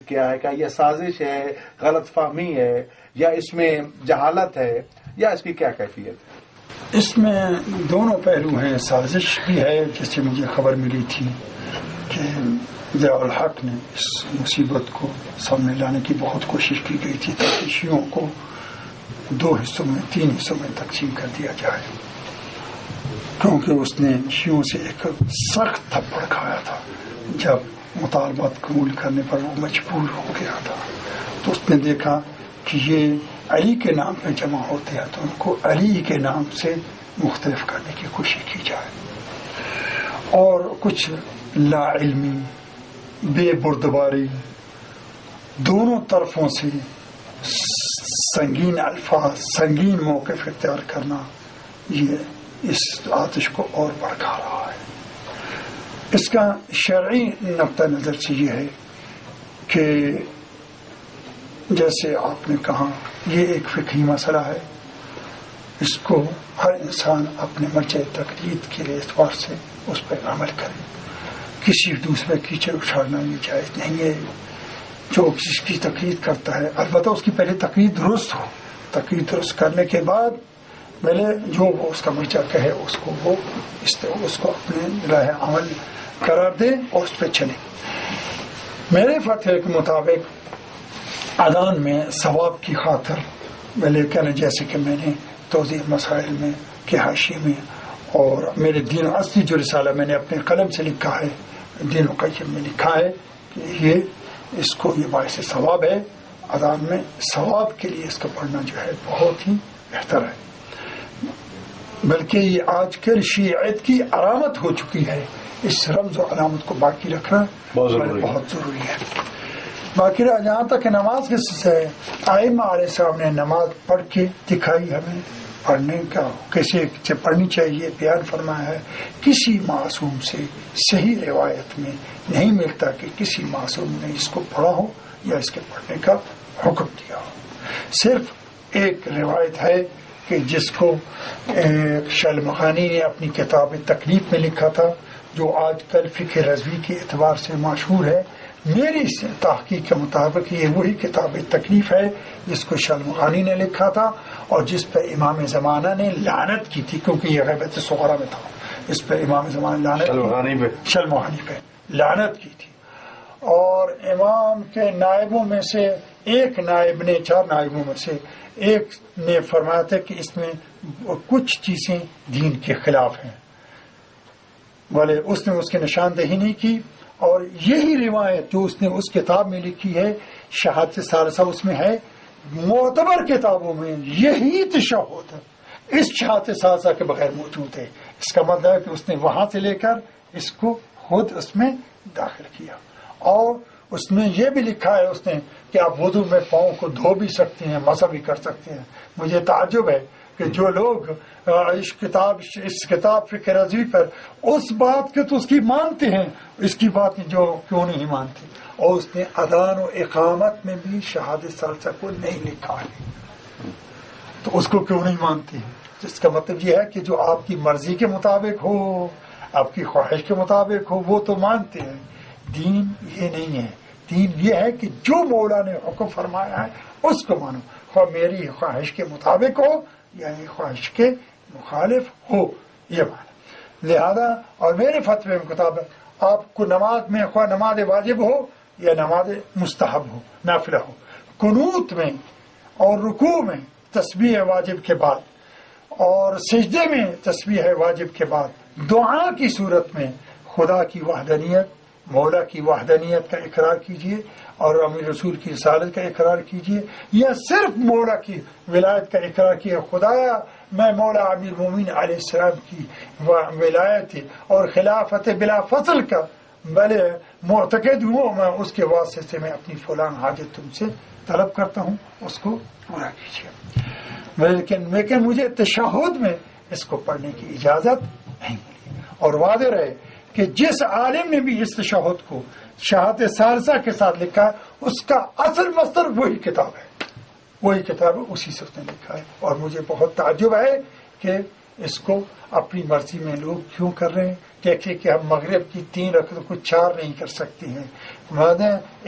کیا ہے؟ کہ یہ سازش ہے، غلط فہمی ہے، یا اس میں جہالت ہے، یا اس کی کیا کیفیت ہے؟ اس میں دونوں پہلو ہیں. سازش بھی ہے، جس سے مجھے خبر ملی تھی کہ ضیاء الحق نے اس مصیبت کو سامنے لانے کی بہت کوشش کی گئی تھی تاکہ شیعوں کو 2 حصوں میں 3 حصوں میں تقسیم کر دیا جائے، کیونکہ اس نے شیعوں سے ایک سخت تھپڑ کھایا تھا جب مطالبات قبول کرنے پر وہ مجبور ہو گیا تھا. تو اس نے دیکھا کہ یہ علی کے نام پہ جمع ہوتے ہیں تو ان کو علی کے نام سے مختلف کرنے کی کوشش کی جائے، اور کچھ لا علمی، بے بردباری، دونوں طرفوں سے سنگین الفاظ، سنگین موقف اختیار کرنا، یہ اس آتش کو اور بھڑکا رہا ہے. اس کا شرعی نقطہ نظر سے یہ ہے کہ جیسے آپ نے کہا یہ ایک فقہی مسئلہ ہے، اس کو ہر انسان اپنے مرجع تقلید کے اعتبار سے اس پر عمل کرے. کسی دوسرے کیچڑ اچھالنا یہ جائز نہیں ہے. جو جس کی تقلید کرتا ہے البتہ اس کی پہلے تقلید درست ہو، تقلید درست کرنے کے بعد پہلے جو وہ اس کا مرجع کہے اس کو وہ اس کو اپنے راہ عمل قرار دے اور اس پہ چلے. میرے فتوے کے مطابق اذان میں ثواب کی خاطر، لیکن جیسے کہ میں نے توضیح مسائل میں کے حاشیے میں اور میرے دین اصلی جو رسالہ میں نے اپنے قلم سے لکھا ہے، دین القیم میں لکھا ہے کہ یہ اس کو یہ باعث ثواب ہے. اذان میں ثواب کے لیے اس کا پڑھنا جو ہے بہت ہی بہتر ہے، بلکہ یہ آج کل شیعیت کی علامت ہو چکی ہے. اس رمز و علامت کو باقی رکھنا بہت ضروری ہے. باقی رہا جہاں تک نماز کے سے ائمہ علیہ السلام نے نماز پڑھ کے دکھائی، ہمیں پڑھنے کا کیسے سے پڑھنی چاہیے بیان فرمایا ہے. کسی معصوم سے صحیح روایت میں نہیں ملتا کہ کسی معصوم نے اس کو پڑھا ہو یا اس کے پڑھنے کا حکم دیا ہو. صرف ایک روایت ہے کہ جس کو شلمغانی نے اپنی کتاب تکلیف میں لکھا تھا، جو آج کل فقہ رضوی کے اعتبار سے مشہور ہے. میری تحقیق کے مطابق یہ وہی کتاب تکلیف ہے جس کو شلمغانی نے لکھا تھا اور جس پر امام زمانہ نے لعنت کی تھی، کیونکہ یہ غیبت صغرا میں تھا. اس پر امام زمانہ شلمغانی پہ لعنت کی تھی. اور امام کے نائبوں میں سے ایک نائب نے، 4 نائبوں میں سے ایک نے فرمایا تھا کہ اس میں کچھ چیزیں دین کے خلاف ہیں، بولے اس نے اس کی نشاندہی نہیں کی. اور یہی روایت جو اس نے اس کتاب میں لکھی ہے، شہادت ثالثہ اس میں ہے. معتبر کتابوں میں یہی تشہد اس شہادت ثالثہ کے بغیر موجود ہے. اس کا مطلب ہے کہ اس نے وہاں سے لے کر اس کو خود اس میں داخل کیا. اور اس میں یہ بھی لکھا ہے اس نے کہ آپ وضو میں پاؤں کو دھو بھی سکتے ہیں، مسح بھی کر سکتے ہیں. مجھے تعجب ہے کہ جو لوگ اس کتاب فقہ رضوی پر اس بات کے تو اس کی مانتے ہیں، اس کی بات جو کیوں نہیں مانتے. اور اس نے اذان و اقامت میں بھی شہادت ثالثہ کو نہیں لکھا ہے، تو اس کو کیوں نہیں مانتے؟ جس کا مطلب یہ ہے کہ جو آپ کی مرضی کے مطابق ہو، آپ کی خواہش کے مطابق ہو، وہ تو مانتے ہیں. دین یہ نہیں ہے. دین یہ ہے کہ جو مولا نے حکم فرمایا ہے اس کو مانو، خواہ میری خواہش کے مطابق ہو یعنی خواہش کے مخالف ہو، یہ مانا. لہذا اور میرے فتوے کے مطابق آپ کو نماز میں خواہ نماز واجب ہو یا نماز مستحب ہو، نافلہ ہو، قنوت میں اور رکوع میں تسبیح واجب کے بعد اور سجدے میں تسبیح واجب کے بعد دعا کی صورت میں خدا کی وحدانیت، مولا کی وحدانیت کا اقرار کیجیے اور امیر رسول کی رسالت کا اقرار کیجیے، یا صرف مولا کی ولایت کا اقرار کیے، خدایا میں مولا امیر المومنین علیہ السلام کی ولایت اور خلافت بلا فصل کا بلے معتقد ہوں، میں اس کے واسطے سے میں اپنی فلان حاجت تم سے طلب کرتا ہوں، اس کو پورا کیجیے. لیکن مجھے تشہد میں اس کو پڑھنے کی اجازت نہیں ملی. اور واضح رہے کہ جس عالم نے بھی اس تشہد کو شہادت ثالثہ کے ساتھ لکھا ہے اس کا اصل مصدر وہی کتاب ہے، وہی کتاب ہے، اسی سے اس نے لکھا ہے. اور مجھے بہت تعجب ہے کہ اس کو اپنی مرضی میں لوگ کیوں کر رہے ہیں. دیکھیں کہ ہم مغرب کی 3 رکعتوں کو 4 نہیں کر سکتے ہیں،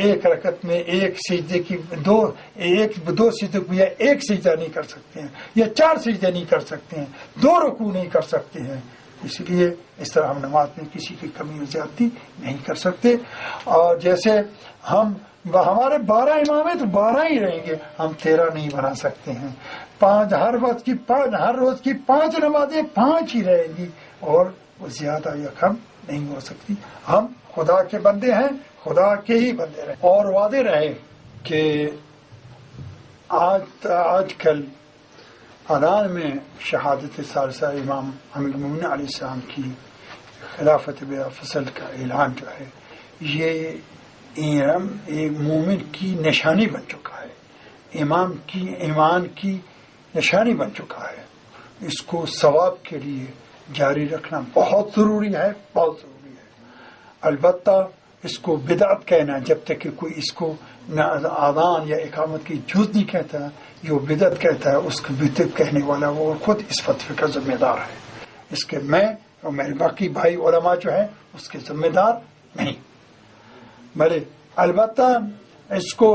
ایک رکعت میں ایک سجدے کی دو سجدے کو یا ایک سجدہ نہیں کر سکتے ہیں، یا 4 سجدے نہیں کر سکتے ہیں، 2 رکوع نہیں کر سکتے ہیں. اس لیے اس طرح ہم نماز میں کسی کی کمی و زیادتی نہیں کر سکتے. اور جیسے ہمارے 12 امام ہیں تو 12 ہی رہیں گے، ہم 13 نہیں بنا سکتے ہیں. ہر روز کی 5 نمازیں 5 ہی رہیں گی، اور وہ زیادہ یا کم نہیں ہو سکتی. ہم خدا کے بندے ہیں، خدا کے ہی بندے رہے. اور واضح رہے کہ آج کل اذان میں شہادت ثالثہ امام امیر المومنین علیہ السلام کی خلافت بلا فصل کا اعلان جو ہے، یہ مومن کی نشانی بن چکا ہے، ایمان کی نشانی بن چکا ہے. اس کو ثواب کے لیے جاری رکھنا بہت ضروری ہے، بہت ضروری ہے. البتہ اس کو بدعت کہنا، جب تک کہ کوئی اس کو اذان یا اقامت کی جز نہیں کہتا، جو بدعت کہتا ہے، اس کو بدعت کہنے والا وہ خود اس فتوے کا ذمہ دار ہے. اس کے میں اور میرے باقی بھائی علماء جو ہیں اس کے ذمہ دار نہیں. بھلے البتہ اس کو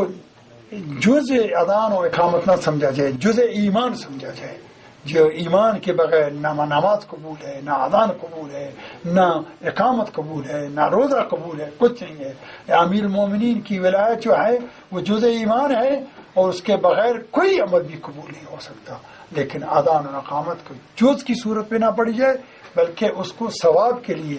جز اذان و اقامت نہ سمجھا جائے، جز ایمان سمجھا جائے. جو ایمان کے بغیر نہ نماز قبول ہے، نہ اذان قبول ہے، نہ اقامت قبول ہے، نہ روزہ قبول ہے، کچھ نہیں ہے. امیر المومنین کی ولایت جو ہے وہ جز ایمان ہے، اور اس کے بغیر کوئی عمل بھی قبول نہیں ہو سکتا. لیکن اذان اور اقامت کو جز کی صورت پہ نہ پڑی جائے، بلکہ اس کو ثواب کے لیے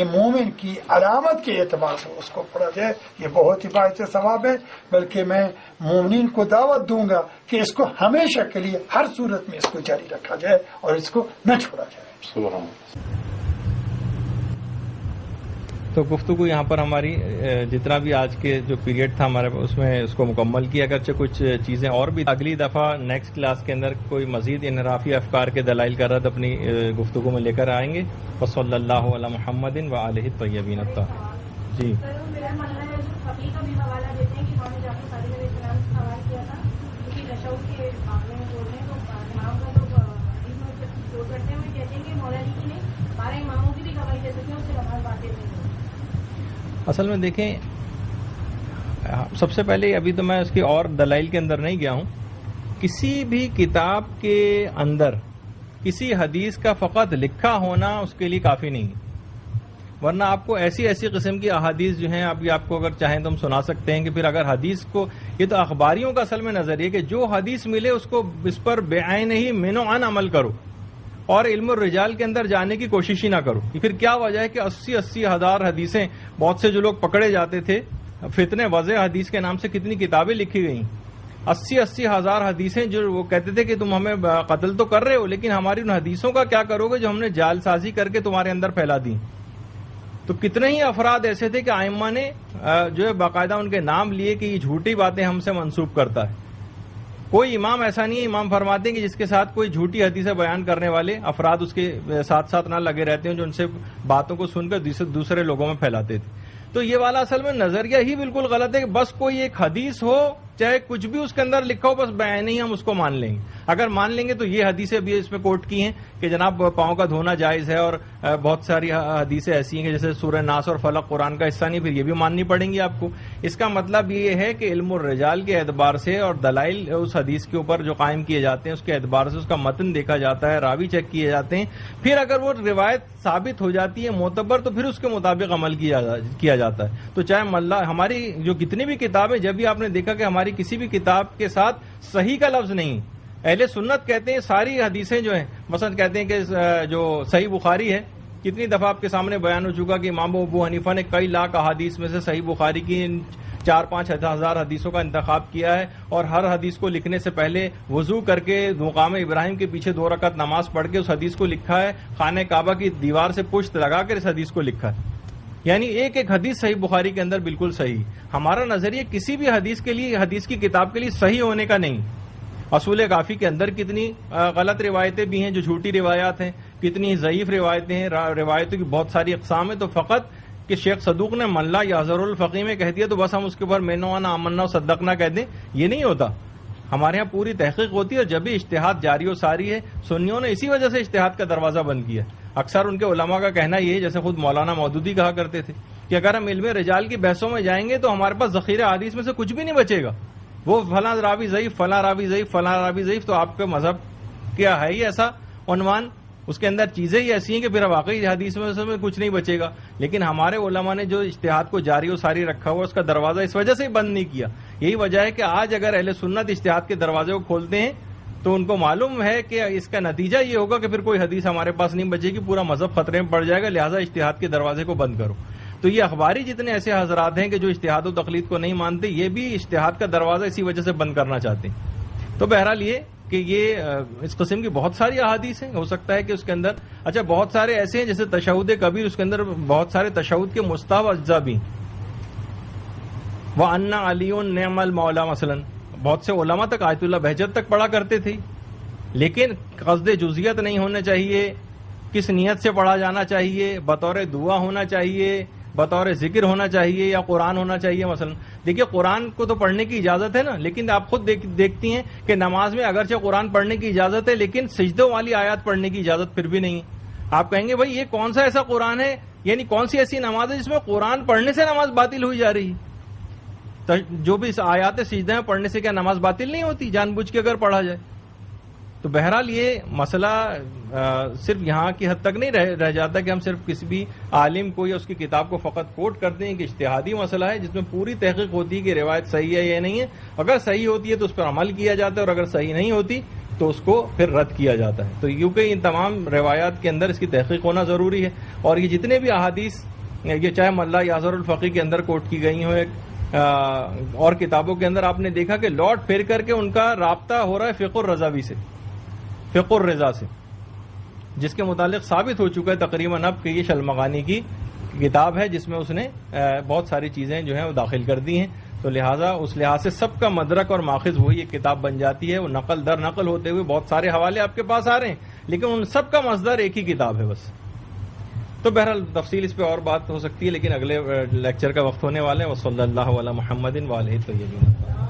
مومن کی علامت کے اعتبار سے اس کو پڑھا جائے. یہ بہت ہی باعث ثواب ہے. بلکہ میں مومنین کو دعوت دوں گا کہ اس کو ہمیشہ کے لیے ہر صورت میں اس کو جاری رکھا جائے اور اس کو نہ چھوڑا جائے. تو گفتگو یہاں پر ہماری جتنا بھی آج کے جو پیریڈ تھا ہمارے اس میں اس کو مکمل کیا. اگرچہ کچھ چیزیں اور بھی اگلی دفعہ نیکسٹ کلاس کے اندر کوئی مزید انحرافی افکار کے دلائل کا رد اپنی گفتگو میں لے کر آئیں گے. وصلی اللہ علی محمد و آلہ الطیبین الطاہرین. جی اصل میں دیکھیں، سب سے پہلے ابھی تو میں اس کے اور دلائل کے اندر نہیں گیا ہوں. کسی بھی کتاب کے اندر کسی حدیث کا فقط لکھا ہونا اس کے لیے کافی نہیں، ورنہ آپ کو ایسی قسم کی احادیث جو ہیں ابھی آپ کو اگر چاہیں تو ہم سنا سکتے ہیں کہ پھر اگر حدیث کو، یہ تو اخباریوں کا اصل میں نظریہ کہ جو حدیث ملے اس کو اس پر بعین ہی من و عن عمل کرو اور علم الرجال کے اندر جانے کی کوشش ہی نہ کرو. پھر کیا وجہ ہے کہ 80 ہزار حدیثیں، بہت سے جو لوگ پکڑے جاتے تھے فتنے وضع حدیث کے نام سے کتنی کتابیں لکھی گئیں. 80 ہزار حدیثیں جو وہ کہتے تھے کہ تم ہمیں قتل تو کر رہے ہو لیکن ہماری ان حدیثوں کا کیا کرو گے جو ہم نے جال سازی کر کے تمہارے اندر پھیلا دی. تو کتنے ہی افراد ایسے تھے کہ ائمہ نے جو ہے باقاعدہ ان کے نام لیے کہ یہ جھوٹی باتیں ہم سے منسوب کرتا ہے. کوئی امام ایسا نہیں ہے، امام فرماتے ہیں کہ جس کے ساتھ کوئی جھوٹی حدیثیں بیان کرنے والے افراد اس کے ساتھ ساتھ نہ لگے رہتے ہیں جو ان سے باتوں کو سن کر دوسرے لوگوں میں پھیلاتے تھے. تو یہ والا اصل میں نظریہ ہی بالکل غلط ہے کہ بس کوئی ایک حدیث ہو چاہے کچھ بھی اس کے اندر لکھا ہو، بس بیان ہی ہم اس کو مان لیں گے. اگر مان لیں گے تو یہ حدیثیں بھی اس میں کوٹ کی ہیں کہ جناب پاؤں کا دھونا جائز ہے، اور بہت ساری حدیثیں ایسی ہیں کہ جیسے سورہ ناس اور فلق قرآن کا حصہ نہیں، پھر یہ بھی ماننی پڑیں گی آپ کو. اس کا مطلب یہ ہے کہ علم الرجال کے اعتبار سے اور دلائل اس حدیث کے اوپر جو قائم کیے جاتے ہیں اس کے اعتبار سے اس کا متن دیکھا جاتا ہے، راوی چیک کیے جاتے ہیں. پھر اگر وہ روایت ثابت ہو جاتی ہے معتبر تو پھر اس کے مطابق عمل کیا جاتا ہے. تو چاہے ہماری جو کتنی بھی کتابیں، جب بھی آپ نے دیکھا کہ ہماری کسی بھی کتاب کے ساتھ صحیح کا لفظ نہیں، اہل سنت کہتے ہیں ساری حدیثیں جو ہیں، مثلا کہتے ہیں کہ جو صحیح بخاری ہے، کتنی دفعہ آپ کے سامنے بیان ہو چکا کہ امام ابو حنیفہ نے کئی لاکھ احادیث میں سے صحیح بخاری کی 4-5 ہزار حدیثوں کا انتخاب کیا ہے، اور ہر حدیث کو لکھنے سے پہلے وضو کر کے مقام ابراہیم کے پیچھے 2 رکعت نماز پڑھ کے اس حدیث کو لکھا ہے، خانہ کعبہ کی دیوار سے پشت لگا کر اس حدیث کو لکھا ہے. یعنی ایک حدیث صحیح بخاری کے اندر بالکل صحیح. ہمارا نظریہ کسی بھی حدیث کے لیے، حدیث کی کتاب کے لیے صحیح ہونے کا نہیں. اصول کافی کے اندر کتنی غلط روایتیں بھی ہیں جو جھوٹی روایات ہیں، کتنی ضعیف روایتیں ہیں، روایتوں کی بہت ساری اقسام ہیں. تو فقط کہ شیخ صدوق نے من لا یحضر الفقیہ میں کہہ دیا تو بس ہم اس کے اوپر مینوانا آمنا و صدقنا کہہ دیں، یہ نہیں ہوتا. ہمارے ہاں پوری تحقیق ہوتی ہے، اور جب بھی اجتہاد جاری و ساری ہے، سنیوں نے اسی وجہ سے اجتہاد کا دروازہ بند کیا. اکثر ان کے علماء کا کہنا یہ ہے، جیسے خود مولانا مودودی کہا کرتے تھے کہ اگر ہم علم رجال کی بحثوں میں جائیں گے تو ہمارے پاس ذخیرہ حدیث میں سے کچھ بھی نہیں بچے گا. وہ فلاں راوی ضعیف، فلاں راوی ضعیف، فلاں راوی ضعیف، تو آپ کا مذہب کیا ہے ہی ایسا عنوان، اس کے اندر چیزیں ہی ایسی ہیں کہ پھر واقعی حدیث میں سے کچھ نہیں بچے گا. لیکن ہمارے علماء نے جو اجتہاد کو جاری و ساری رکھا ہوا، اس کا دروازہ اس وجہ سے ہی بند نہیں کیا. یہی وجہ ہے کہ آج اگر اہل سنت اجتہاد کے دروازے کو کھولتے ہیں تو ان کو معلوم ہے کہ اس کا نتیجہ یہ ہوگا کہ پھر کوئی حدیث ہمارے پاس نہیں بچے گی، پورا مذہب خطرے میں پڑ جائے گا، لہٰذا اجتہاد کے دروازے کو بند کرو. تو یہ اخباری جتنے ایسے حضرات ہیں کہ جو اجتہاد و تقلید کو نہیں مانتے، یہ بھی اجتہاد کا دروازہ اسی وجہ سے بند کرنا چاہتے ہیں. تو بہرحال یہ کہ یہ اس قسم کی بہت ساری احادیث ہیں. ہو سکتا ہے کہ اس کے اندر اچھا بہت سارے ایسے ہیں جیسے تشہد کبیر، اس کے اندر بہت سارے تشہد کے مستحب اجزاء بھی. وَأَنَّ عَلِيٌّ نِعْمَ الْمَوْلَىٰ مثلاً بہت سے علماء تک آیت اللہ بہجت تک پڑھا کرتے تھے، لیکن قصد جزیت نہیں ہونا چاہیے. کس نیت سے پڑھا جانا چاہیے؟ بطور دعا ہونا چاہیے، بطور ذکر ہونا چاہیے، یا قرآن ہونا چاہیے. مثلا دیکھیے قرآن کو تو پڑھنے کی اجازت ہے نا، لیکن آپ خود دیکھتی ہیں کہ نماز میں اگرچہ قرآن پڑھنے کی اجازت ہے لیکن سجدوں والی آیات پڑھنے کی اجازت پھر بھی نہیں ہے. آپ کہیں گے بھائی یہ کون سا ایسا قرآن ہے، یعنی کون سی ایسی نماز ہے جس میں قرآن پڑھنے سے نماز باطل ہوئی جا رہی ہے؟ جو بھی آیات سجدہ میں پڑھنے سے کیا نماز باطل نہیں ہوتی جان بوجھ کے اگر پڑھا جائے؟ تو بہرحال یہ مسئلہ صرف یہاں کی حد تک نہیں رہ جاتا کہ ہم صرف کسی بھی عالم کو یا اس کی کتاب کو فقط کوٹ کرتے ہیں کہ اجتہادی مسئلہ ہے جس میں پوری تحقیق ہوتی ہے کہ روایت صحیح ہے یا نہیں ہے. اگر صحیح ہوتی ہے تو اس پر عمل کیا جاتا ہے، اور اگر صحیح نہیں ہوتی تو اس کو پھر رد کیا جاتا ہے. تو کیونکہ ان تمام روایات کے اندر اس کی تحقیق ہونا ضروری ہے. اور یہ جتنے بھی احادیث یہ چاہے ملا یاسر الفقی کے اندر کوٹ کی گئی ہوں اور کتابوں کے اندر، آپ نے دیکھا کہ لوٹ پھر کر کے ان کا رابطہ ہو رہا ہے فقہ الرضاوی سے، فقہ الرضا سے، جس کے متعلق ثابت ہو چکا ہے تقریباً اب کہ یہ شلمغانی کی کتاب ہے جس میں اس نے بہت ساری چیزیں جو ہیں وہ داخل کر دی ہیں. تو لہٰذا اس لحاظ سے سب کا مدرک اور ماخذ وہی ایک کتاب بن جاتی ہے. وہ نقل در نقل ہوتے ہوئے بہت سارے حوالے آپ کے پاس آ رہے ہیں، لیکن ان سب کا مصدر ایک ہی کتاب ہے بس. تو بہرحال تفصیل اس پہ اور بات ہو سکتی ہے، لیکن اگلے لیکچر کا وقت ہونے والے ہیں. وصلی اللہ علی محمد وآلہ الطیبین.